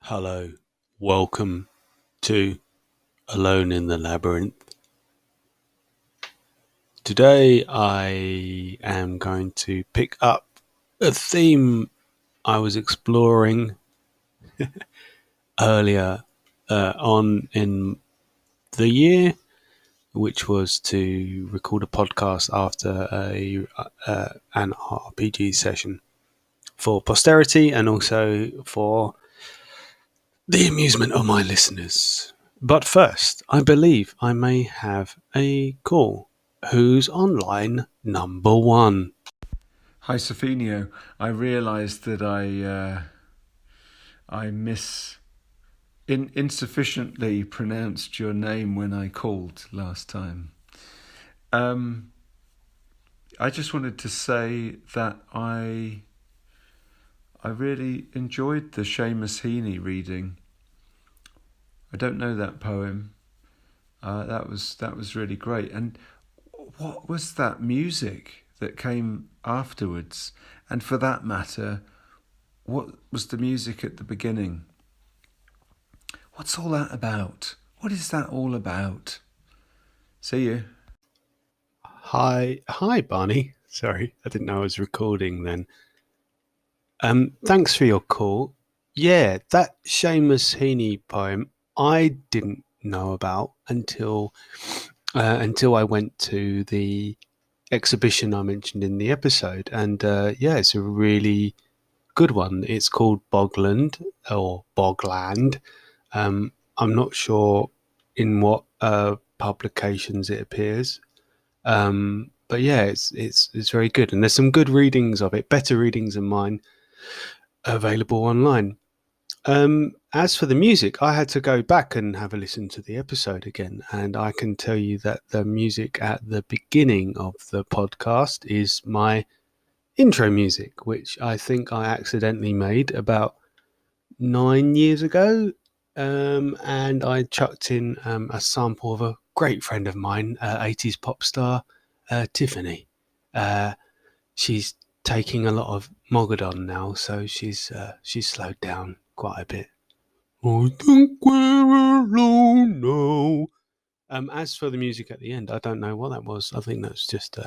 Hello, welcome to Alone in the Labyrinth. Today I am going to pick up a theme I was exploring earlier on in the year, which was to record a podcast after an RPG session for posterity and also for the amusement of my listeners. But first, I believe I may have a call. Who's on line number one? Hi, Sofinho. I realised that I insufficiently pronounced your name when I called last time. I just wanted to say that I really enjoyed the Seamus Heaney reading. I don't know that poem. That was really great. And what was that music that came afterwards? And for that matter, what was the music at the beginning? What's all that about? What is that all about? See you. Hi, Barney. Sorry, I didn't know I was recording then. Thanks for your call. Yeah, that Seamus Heaney poem I didn't know about until I went to the exhibition I mentioned in the episode, and yeah, it's a really good one. It's called Bogland or Bogland. I'm not sure in what publications it appears, but yeah, it's very good, and there's some good readings of it, better readings than mine, available online. As for the music, I had to go back and have a listen to the episode again, and I can tell you that the music at the beginning of the podcast is my intro music, which I think I accidentally made about 9 years ago. And I chucked in a sample of a great friend of mine, 80s pop star Tiffany. Uh, she's taking a lot of Mogadon now, so she's slowed down quite a bit. I think we're alone now. As for the music at the end, I don't know what that was. I think that's just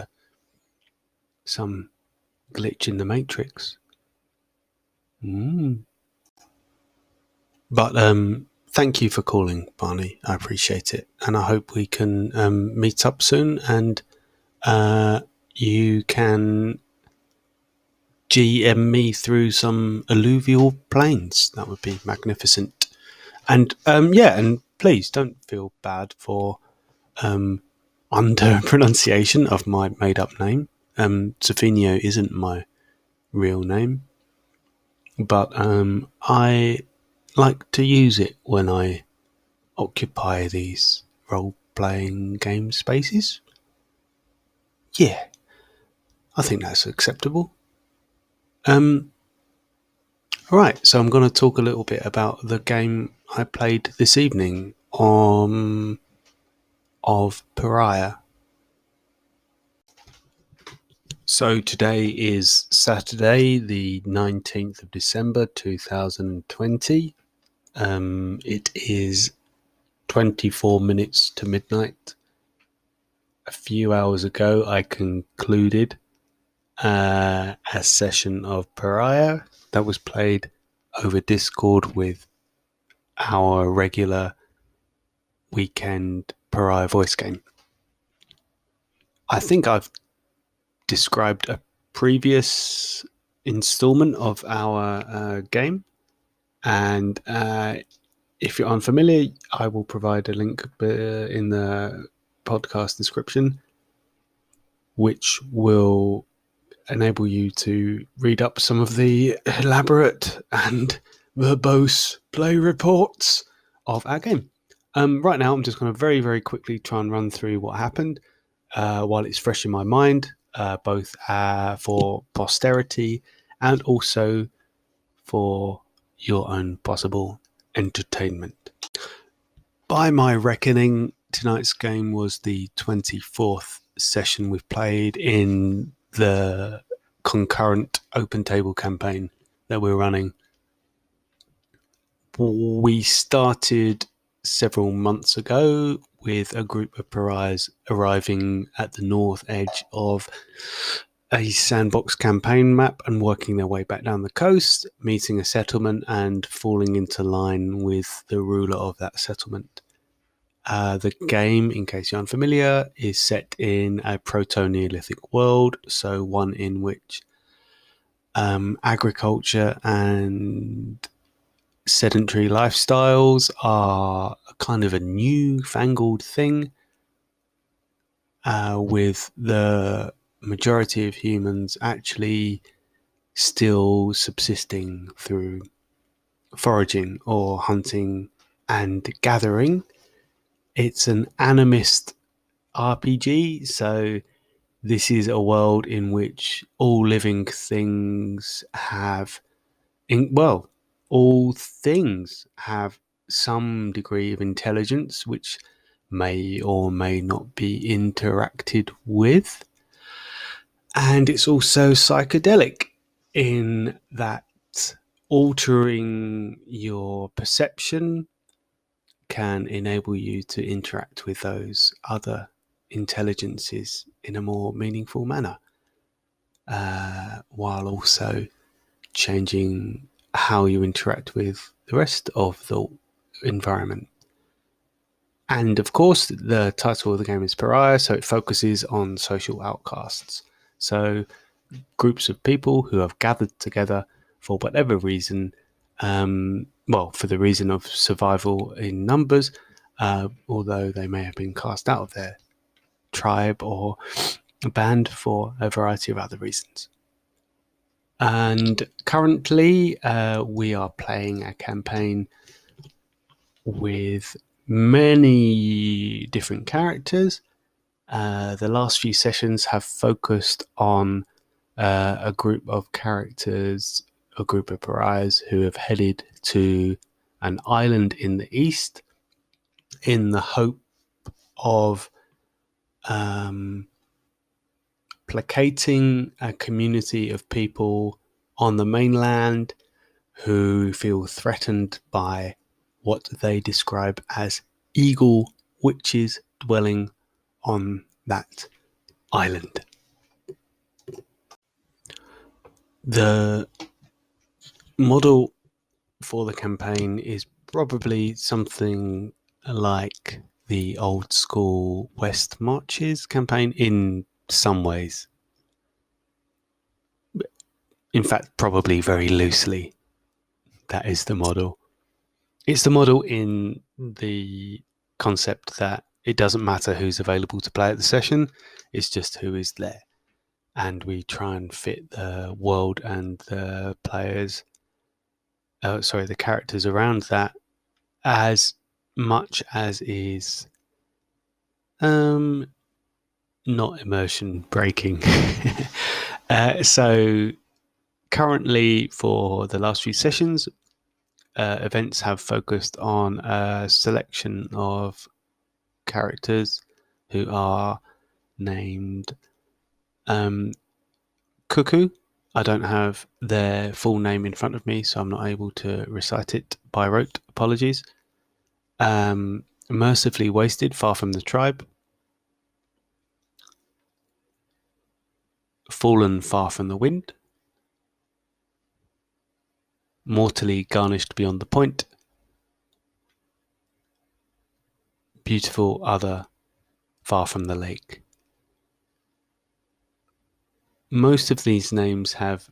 some glitch in the matrix. But thank you for calling, Barney. I appreciate it, and I hope we can meet up soon, and you can GM me through some alluvial plains. That would be magnificent. And yeah, and please don't feel bad for under pronunciation of my made up name. Sofinho isn't my real name, but I like to use it when I occupy these role-playing game spaces. Yeah, I think that's acceptable. Right, so I'm going to talk a little bit about the game I played this evening of PARIAH. So today is Saturday, the 19th of December 2020. It is 24 minutes to midnight. A few hours ago, I concluded a session of PARIAH that was played over Discord with our regular weekend PARIAH voice game. I think I've described a previous installment of our game, and if you're unfamiliar, I will provide a link in the podcast description, which will enable you to read up some of the elaborate and verbose play reports of our game. Right now, I'm just going to very, very quickly try and run through what happened while it's fresh in my mind, both for posterity and also for your own possible entertainment. By my reckoning, tonight's game was the 24th session we've played in the concurrent open table campaign that we're running. We started several months ago with a group of pariahs arriving at the north edge of a sandbox campaign map and working their way back down the coast, meeting a settlement and falling into line with the ruler of that settlement. The game, in case you're unfamiliar, is set in a proto-Neolithic world, so one in which agriculture and sedentary lifestyles are kind of a newfangled thing, with the majority of humans actually still subsisting through foraging or hunting and gathering. It's an animist RPG, so this is a world in which all living things have, all things have some degree of intelligence, which may or may not be interacted with. And it's also psychedelic in that altering your perception can enable you to interact with those other intelligences in a more meaningful manner, while also changing how you interact with the rest of the environment. And of course, the title of the game is Pariah, so it focuses on social outcasts. So groups of people who have gathered together for whatever reason, for the reason of survival in numbers, although they may have been cast out of their tribe or banned for a variety of other reasons. And currently, we are playing a campaign with many different characters. The last few sessions have focused on a group of characters, a group of pariahs who have headed to an island in the east in the hope of placating a community of people on the mainland who feel threatened by what they describe as eagle witches dwelling on that island. The model for the campaign is probably something like the old school West Marches campaign in some ways. In fact, probably very loosely, that is the model. It's the model in the concept that it doesn't matter who's available to play at the session, it's just who is there. And we try and fit the world and the the characters around that as much as is not immersion breaking. So currently, for the last few sessions, events have focused on a selection of characters who are named Cuckoo. I don't have their full name in front of me, so I'm not able to recite it by rote. Apologies. Mercifully Wasted, Far from the Tribe. Fallen, Far from the Wind. Mortally Garnished Beyond the Point. Beautiful Other, Far from the Lake. Most of these names have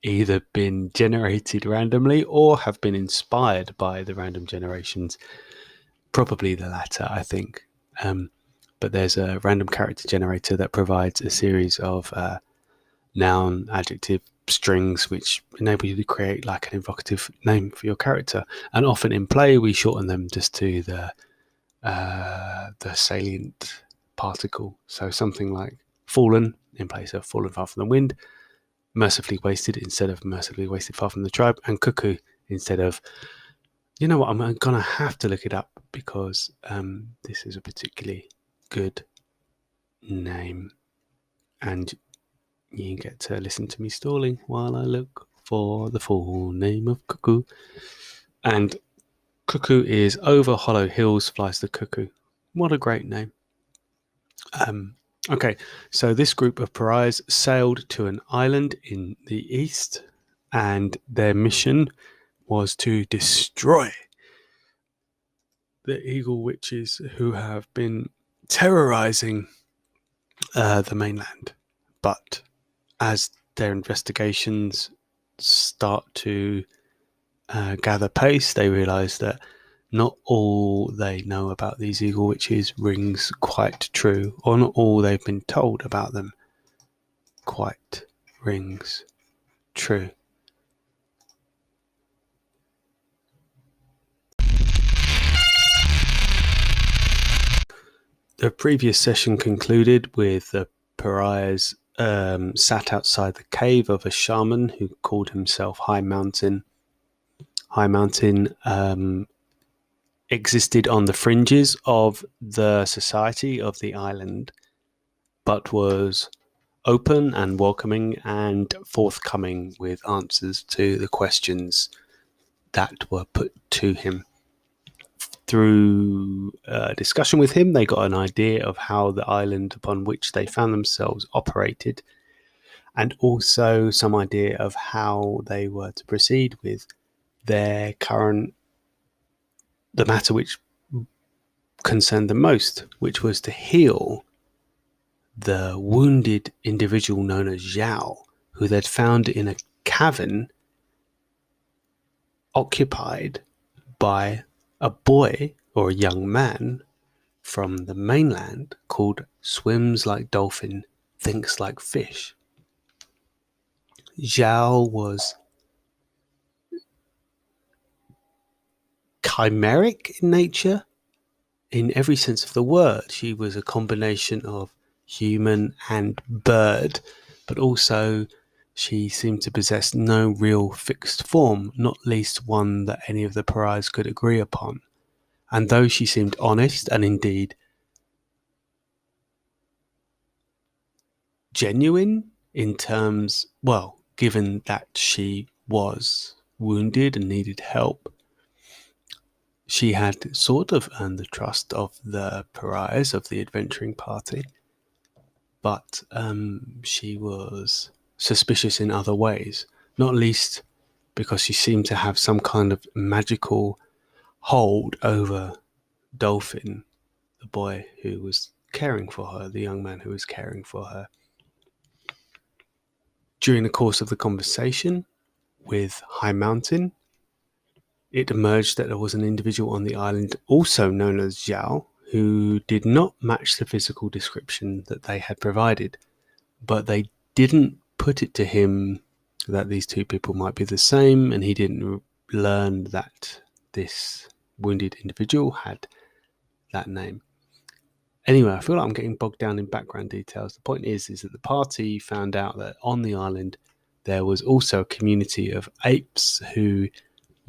either been generated randomly or have been inspired by the random generations. Probably the latter, I think. But there's a random character generator that provides a series of noun, adjective strings which enable you to create like an evocative name for your character. And often in play, we shorten them just to the salient particle. So something like Fallen in place of Fallen Far from the Wind, Mercifully Wasted instead of Mercifully Wasted Far from the Tribe, and Cuckoo instead of, you know what, I'm gonna have to look it up because this is a particularly good name, and you get to listen to me stalling while I look for the full name of Cuckoo. And cuckoo is over hollow hills flies the cuckoo. What a great name. Okay, so this group of pariahs sailed to an island in the east, and their mission was to destroy the eagle witches who have been terrorizing the mainland. But as their investigations start to gather pace, they realize that not all they know about these eagle witches rings quite true, or not all they've been told about them quite rings true. The previous session concluded with the pariahs sat outside the cave of a shaman who called himself High Mountain. High Mountain existed on the fringes of the society of the island, but was open and welcoming and forthcoming with answers to the questions that were put to him. Through discussion with him, they got an idea of how the island upon which they found themselves operated, and also some idea of how they were to proceed with the matter which concerned them most, which was to heal the wounded individual known as Zhao, who they'd found in a cavern occupied by a boy or a young man from the mainland called Swims Like Dolphin, Thinks Like Fish. Zhao was chimeric in nature in every sense of the word. She was a combination of human and bird, but also she seemed to possess no real fixed form, not least one that any of the pariahs could agree upon. And though she seemed honest and indeed genuine in terms, well, given that she was wounded and needed help, she had sort of earned the trust of the pariahs of the adventuring party, but she was suspicious in other ways, not least because she seemed to have some kind of magical hold over Dolphin, the boy who was caring for her, the young man who was caring for her. During the course of the conversation with High Mountain, it emerged that there was an individual on the island also known as Zhao who did not match the physical description that they had provided, but they didn't put it to him that these two people might be the same, and he didn't learn that this wounded individual had that name. Anyway, I feel like I'm getting bogged down in background details. The point is that the party found out that on the island there was also a community of apes who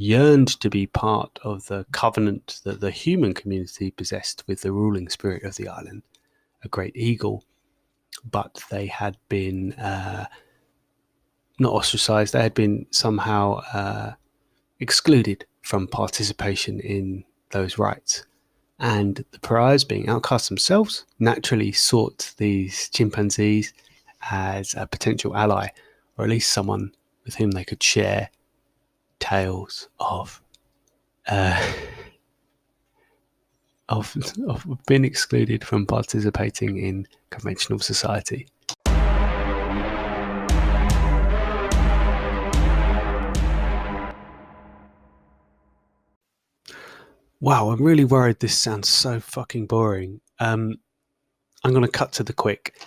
yearned to be part of the covenant that the human community possessed with the ruling spirit of the island, a great eagle. But they had been not ostracized, they had been somehow excluded from participation in those rites. And the pariahs, being outcasts themselves, naturally sought these chimpanzees as a potential ally, or at least someone with whom they could share tales of being excluded from participating in conventional society. Wow, I'm really worried this sounds so fucking boring. I'm going to cut to the quick.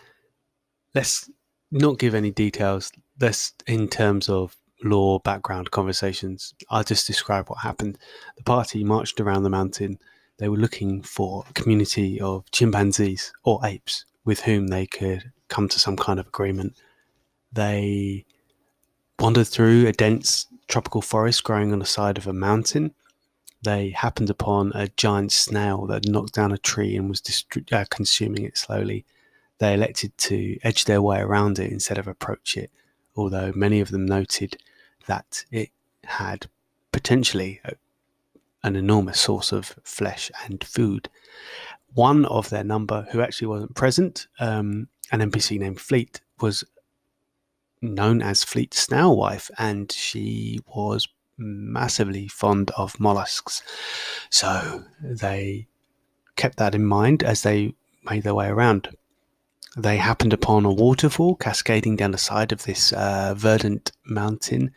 Let's not give any details. Let's, in terms of lore, background, conversations, I'll just describe what happened. The party marched around the mountain. They were looking for a community of chimpanzees or apes with whom they could come to some kind of agreement. They wandered through a dense tropical forest growing on the side of a mountain. They happened upon a giant snail that knocked down a tree and was consuming it slowly. They elected to edge their way around it instead of approach it, although many of them noted that it had potentially an enormous source of flesh and food. One of their number, who actually wasn't present, an NPC named Fleet, was known as Fleet's snail wife, and she was massively fond of mollusks. So they kept that in mind as they made their way around. They happened upon a waterfall cascading down the side of this verdant mountain,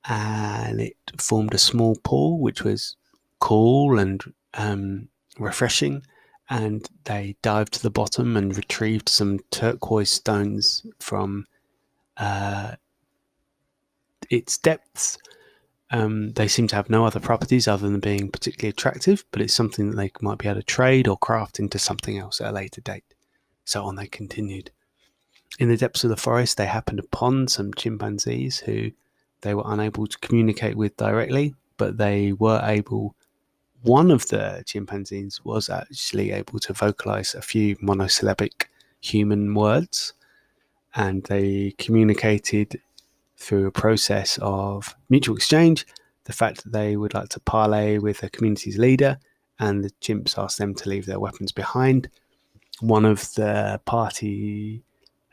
and it formed a small pool, which was cool and refreshing. And they dived to the bottom and retrieved some turquoise stones from its depths. They seem to have no other properties other than being particularly attractive, but it's something that they might be able to trade or craft into something else at a later date. So on they continued. In the depths of the forest, they happened upon some chimpanzees who they were unable to communicate with directly, but they were able. One of the chimpanzees was actually able to vocalize a few monosyllabic human words, and they communicated through a process of mutual exchange the fact that they would like to parley with the community's leader, and the chimps asked them to leave their weapons behind. One of the party,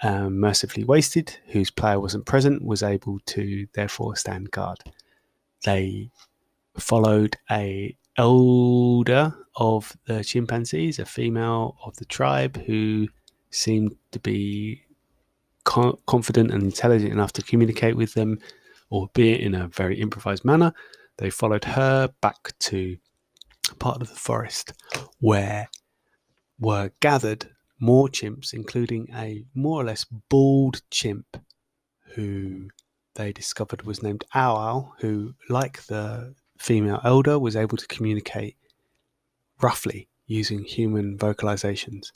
mercifully wasted, whose player wasn't present, was able to therefore stand guard. They followed a elder of the chimpanzees, a female of the tribe, who seemed to be confident and intelligent enough to communicate with them, albeit in a very improvised manner. They followed her back to part of the forest where were gathered more chimps, including a more or less bald chimp who they discovered was named AitL, who, like the female elder, was able to communicate roughly using human vocalizations.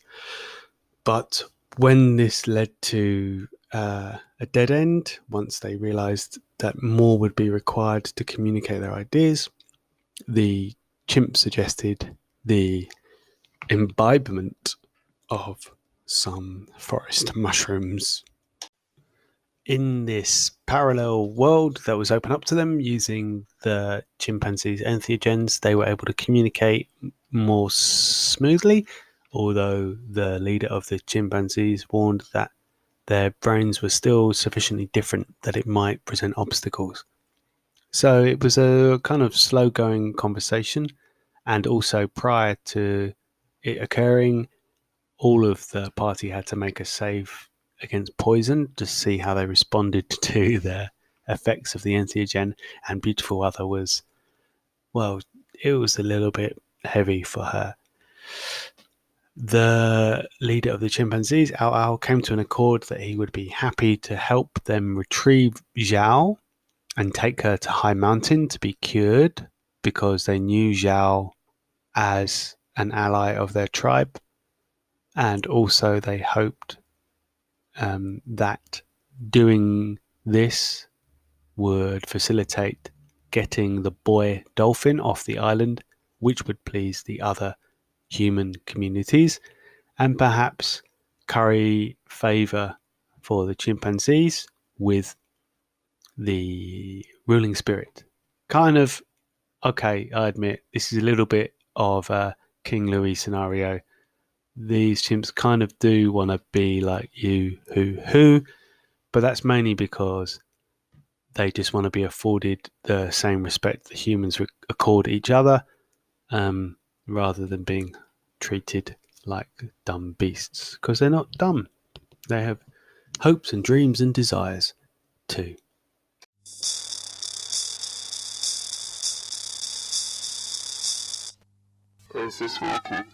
But when this led to a dead end, once they realized that more would be required to communicate their ideas, the chimp suggested the imbibement of some forest mushrooms. In this parallel world that was open up to them, using the chimpanzees' entheogens, they were able to communicate more smoothly, although the leader of the chimpanzees warned that their brains were still sufficiently different that it might present obstacles. So it was a kind of slow-going conversation, and also prior to it occurring, all of the party had to make a save against poison to see how they responded to the effects of the entheogen, and Beautiful Other was, well, it was a little bit heavy for her. The leader of the chimpanzees, AitL, came to an accord that he would be happy to help them retrieve Zhao and take her to High Mountain to be cured, because they knew Zhao as an ally of their tribe, and also they hoped that doing this would facilitate getting the boy dolphin off the island, which would please the other human communities, and perhaps curry favor for the chimpanzees with the ruling spirit. Kind of, okay, I admit, this is a little bit of a King Louis scenario. These chimps kind of do want to be like you, who, but that's mainly because they just want to be afforded the same respect that humans accord each other, rather than being treated like dumb beasts, because they're not dumb. They have hopes and dreams and desires too. Is this working?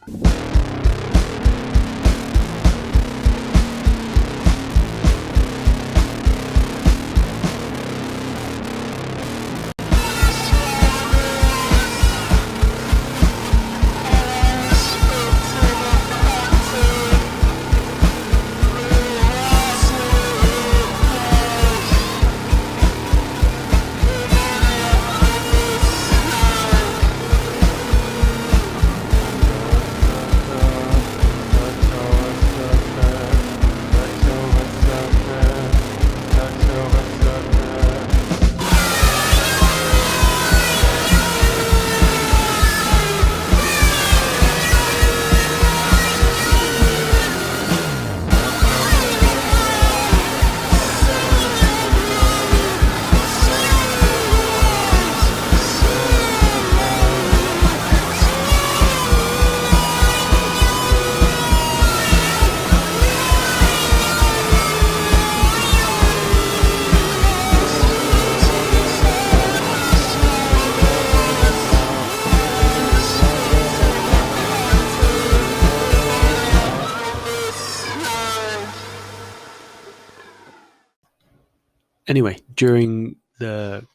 Anyway, during the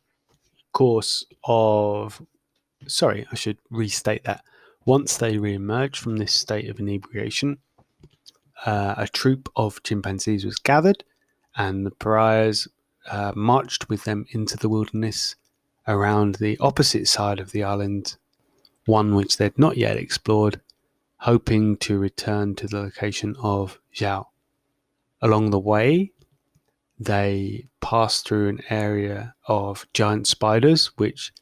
course of... Sorry, I should restate that. Once they re-emerged from this state of inebriation, a troop of chimpanzees was gathered, and the pariahs marched with them into the wilderness around the opposite side of the island, one which they'd not yet explored, hoping to return to the location of Zhao. Along the way, they passed through an area of giant spiders, which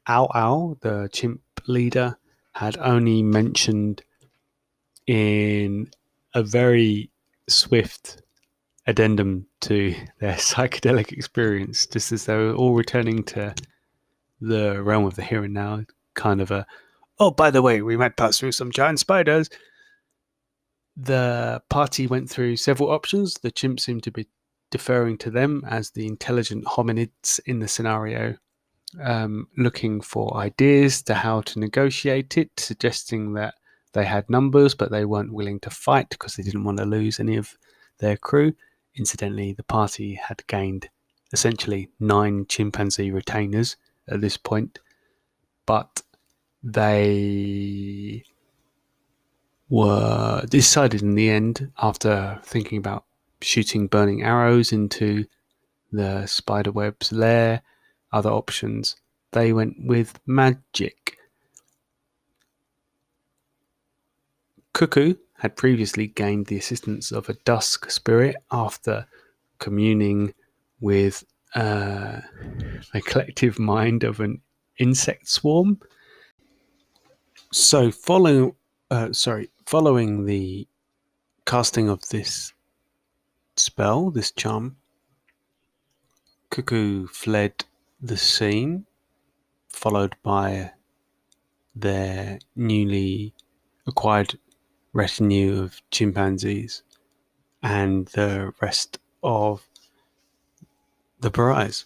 AitL, the chimp leader, had only mentioned in a very swift addendum to their psychedelic experience, just as they were all returning to the realm of the here and now. Kind of a, oh, by the way, we might pass through some giant spiders. The party went through several options. The chimps seemed to be deferring to them as the intelligent hominids in the scenario, looking for ideas to how to negotiate it, suggesting that they had numbers, but they weren't willing to fight because they didn't want to lose any of their crew. Incidentally, the party had gained essentially 9 chimpanzee retainers at this point, but they were decided in the end, after thinking about shooting burning arrows into the spiderweb's lair, other options, they went with magic. Cuckoo had previously gained the assistance of a dusk spirit after communing with the collective mind of an insect swarm. So following the casting of this spell, this charm, Cuckoo fled the scene, followed by their newly acquired retinue of chimpanzees and the rest of the pariahs.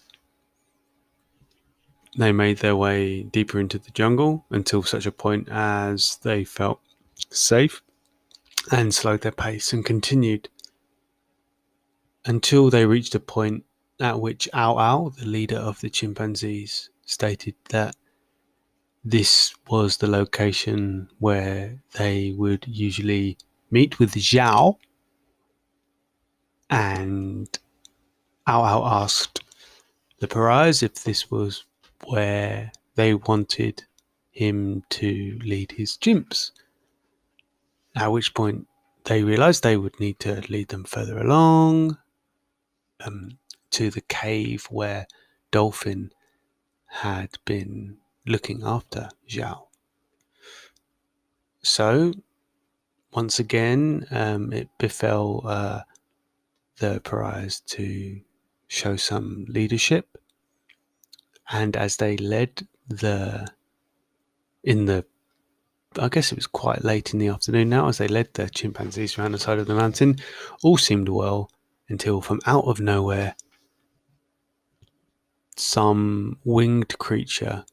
They made their way deeper into the jungle until such a point as they felt safe and slowed their pace and continued until they reached a point at which AitL, the leader of the chimpanzees, stated that this was the location where they would usually meet with Zhao, and AitL asked the pariahs if this was where they wanted him to lead his chimps, at which point they realized they would need to lead them further along to the cave where Dolphin had been looking after Zhao. So once again, it befell the pariahs to show some leadership, and as they led I guess it was quite late in the afternoon now, as they led the chimpanzees around the side of the mountain, all seemed well until from out of nowhere some winged creature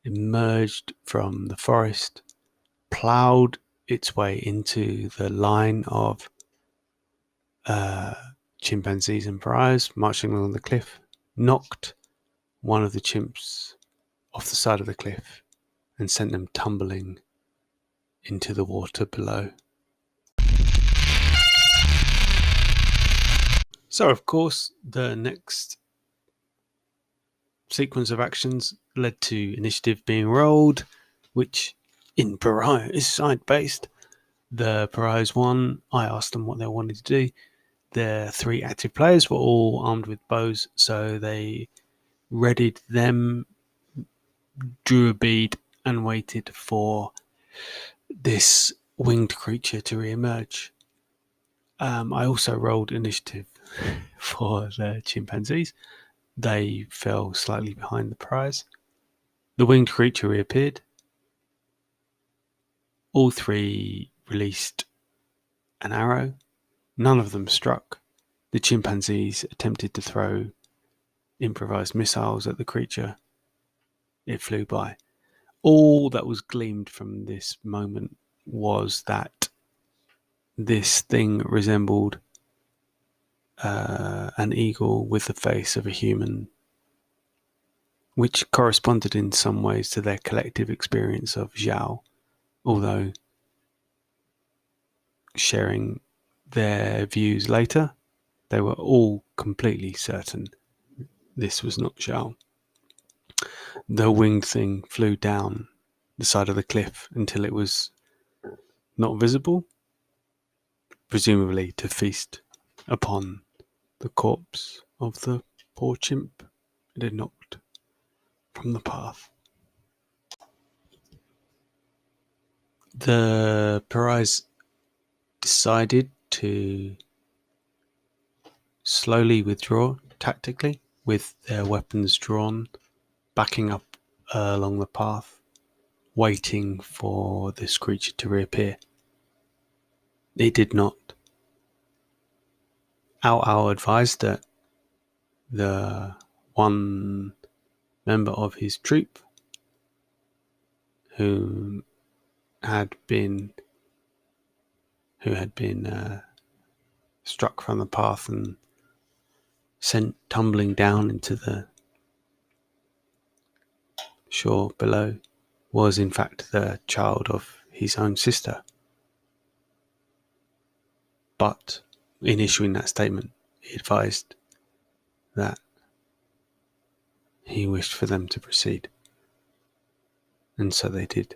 emerged from the forest, ploughed its way into the line of chimpanzees and pariahs marching along the cliff, knocked one of the chimps off the side of the cliff and sent them tumbling into the water below. So, of course, the next sequence of actions led to initiative being rolled, which in Pariah is side-based. The pariahs won. I asked them what they wanted to do. The 3 active players were all armed with bows, so they readied them, drew a bead, and waited for this winged creature to re-emerge. I also rolled initiative for the chimpanzees. They fell slightly behind the prize. The winged creature reappeared. All 3 released an arrow. None of them struck. The chimpanzees attempted to throw improvised missiles at the creature. It flew by. All that was gleamed from this moment was that this thing resembled an eagle with the face of a human, which corresponded in some ways to their collective experience of Zhao, although sharing their views later, they were all completely certain this was not Zhao. The winged thing flew down the side of the cliff until it was not visible, presumably to feast upon the corpse of the poor chimp it had knocked from the path. The PARIAHs decided to slowly withdraw tactically with their weapons drawn, backing up along the path, waiting for this creature to reappear. It did not. AitL advised that the one member of his troop who had been struck from the path and sent tumbling down into the shore below was in fact the child of his own sister. But in issuing that statement, he advised that he wished for them to proceed. And so they did.